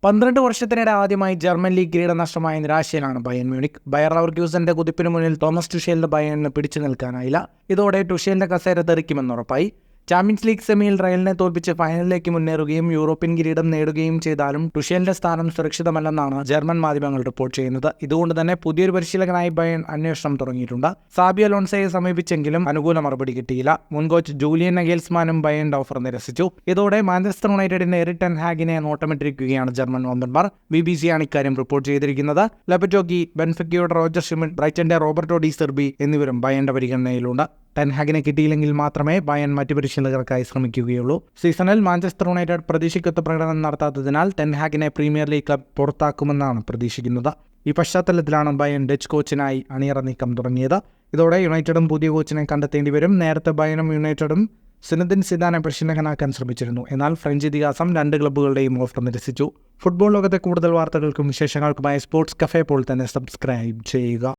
12 വർഷത്തിനിടെ ആദ്യമായി German league കിരീടം നഷ്ടമായ നിരാശയിലാണ് ബയൺ മ്യൂണിക്. ബയർ ലവർക്യൂസന്റെ കുതിപ്പിന് മുന്നിൽ തോമസ് ടുഷേലിന്റെ ബയണിന് പിടിച്ചു നിൽക്കാനായില്ല. ഇതോടെ ടുഷേലിന്റെ കസേര തെറിക്കുമെന്നുറപ്പായി. ചാമ്പ്യൻസ് ലീഗ് സെമിയിൽ റയലിനെ തോൽപ്പിച്ച് ഫൈനലിലേക്ക് മുന്നേറുകയും യൂറോപ്യൻ കിരീടം നേടുകയും ചെയ്താലും ടുഷേലിന്റെ സ്ഥാനം സുരക്ഷിതമല്ലെന്നാണ് ജർമ്മൻ മാധ്യമങ്ങൾ റിപ്പോർട്ട് ചെയ്യുന്നത്. ഇതുകൊണ്ട് തന്നെ പുതിയൊരു പരിശീലകനായി ബയൺ അന്വേഷണം തുടങ്ങിയിട്ടുണ്ട്. സാബി അലോൺസയെ സമീപിച്ചെങ്കിലും അനുകൂല മറുപടി കിട്ടിയില്ല. മുൻ കോച്ച് ജൂലിയൻ നഗേൽസ്മാനും ബയണിന്റെ ഓഫർ നിരസിച്ചു. ഇതോടെ മാഞ്ചസ്റ്റർ യുണൈറ്റഡിന്റെ എറിക് ടെൻ ഹാഗിനെ നോട്ടമിട്ടിരിക്കുകയാണ് ജർമ്മൻ വമ്പന്മാർ. BBC ആണ് ഇക്കാര്യം റിപ്പോർട്ട് ചെയ്തിരിക്കുന്നത്. ലപറ്റോഗി, ബെൻഫിക്കയുടെ റോജർ ഷിമിഡ്, ബ്രൈറ്റന്റെ റോബർട്ടോ ഡി സെർബി എന്നിവരും ബയണിന്റെ പരിഗണനയിലുണ്ട്. ടെൻ ഹാഗിനെ കിട്ടിയില്ലെങ്കിൽ മാത്രമേ ബയൺ മറ്റു പരിശീലകർക്കായി ശ്രമിക്കുകയുള്ളൂ. സീസണിൽ മാഞ്ചസ്റ്റർ യുണൈറ്റഡ് പ്രതീക്ഷിക്കൊത്ത പ്രകടനം നടത്താത്തതിനാൽ ടെൻ ഹാഗിനെ പ്രീമിയർ ലീഗ് ക്ലബ് പുറത്താക്കുമെന്നാണ് പ്രതീക്ഷിക്കുന്നത്. ഈ പശ്ചാത്തലത്തിലാണ് ബയൺ ഡച്ച് കോച്ചിനായി അണിയറ നീക്കം തുടങ്ങിയത്. ഇതോടെ യുണൈറ്റഡും പുതിയ കോച്ചിനെ കണ്ടെത്തേണ്ടി വരും. നേരത്തെ ബയണും യുണൈറ്റഡും സിനദിൻ സിദാനെ പരിശീലകനാക്കാൻ ശ്രമിച്ചിരുന്നു. എന്നാൽ ഫ്രഞ്ച് ഇതിഹാസം 2 ക്ലബ്ബുകളുടെയും ഓഫർ നിരസിച്ചു. ഫുട്ബോൾ ലോകത്തെ കൂടുതൽ വാർത്തകൾക്കും വിശേഷങ്ങൾക്കുമായി സ്പോർട്സ് കഫേ പോൾ തന്നെ സബ്സ്ക്രൈബ് ചെയ്യുക.